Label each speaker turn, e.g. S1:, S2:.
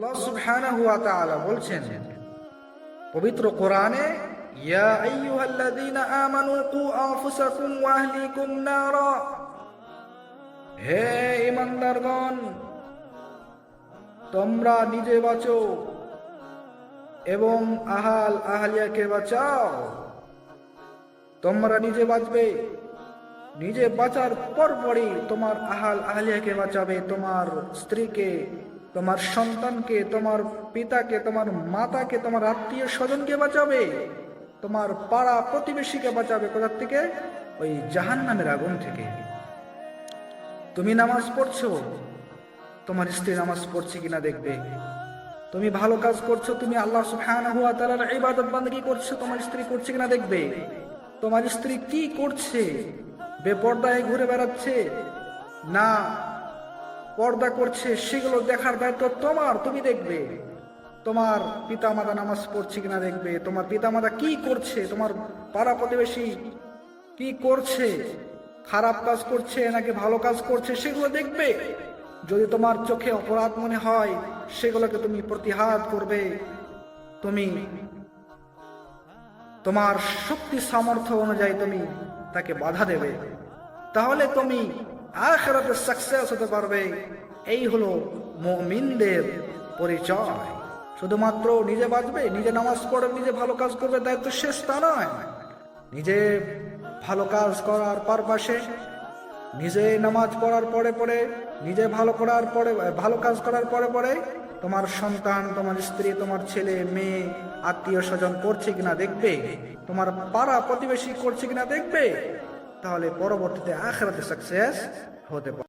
S1: আল্লাহ সুবহানাহু ওয়া তাআলা বলছেন পবিত্র কোরআনে, ইয়া আইয়ুহাল্লাযীনা আমানু কু আনফুসাকুম ওয়া আহলিকুম নারা, হে ঈমানদারগণ, তোমরা নিজে বাঁচো এবং আহলিয়াকে বাঁচাও। তোমরা নিজে বাঁচবে, নিজে বাঁচার পরপরই তোমার আহলিয়াকে বাঁচাবে, তোমার স্ত্রীকে, তোমার সন্তানকে, তোমার পিতাকে, তোমার মাতাকে, তোমার আত্মীয় স্বজনকে বাঁচাবে, তোমার পাড়া প্রতিবেশীকে বাঁচাবে। কোথা থেকে? ওই জাহান্নামের আগুন থেকে। তুমি নামাজ পড়ছো, তোমার স্ত্রী নামাজ পড়ছে কিনা দেখবে। তুমি ভালো কাজ করছো, তুমি আল্লাহ সুবহানাহু ওয়া তাআলার ইবাদত বান্দেগী করছো, তোমার স্ত্রী করছে কিনা দেখবে। তোমার স্ত্রী কি করছে, বেপর্দায় ঘুরে বেড়াচ্ছে না পর্দা করছে, সেগুলো দেখার দায়িত্ব তোমার, তুমি দেখবে। তোমার পিতামাতা নামাজ পড়ছে কিনা দেখবে, তোমার পিতামাতা কি করছে, তোমার পাড়া প্রতিবেশী কি করছে, খারাপ কাজ করছে নাকি ভালো কাজ করছে, সেগুলো দেখবে। যদি তোমার চোখে অপরাধ মনে হয়, সেগুলোকে তুমি প্রতিহার করবে, তুমি তোমার শক্তি সামর্থ্য অনুযায়ী তুমি তাকে বাধা দেবে। তাহলে তুমি আখিরাতে সাকসেস হতে পারবে। এই হলো মুমিনদের পরিচয়। শুধুমাত্র নিজে বাঁচবে, নিজে নামাজ পড়বে, নিজে ভালো কাজ করবে, দায়িত্ব শেষ তা নয়। নিজে ভালো কাজ করার পারপাশে, নিজে নামাজ পড়ার পরে পরে, নিজে ভালো কাজ করার পরে পরে তোমার সন্তান, তোমার স্ত্রী, তোমার ছেলে মেয়ে, আত্মীয় স্বজন করছে কিনা দেখবে, তোমার পাড়া প্রতিবেশী করছে কিনা দেখবে। তাহলে পরবর্তীতে আখিরাতে সাকসেস হতে পারে।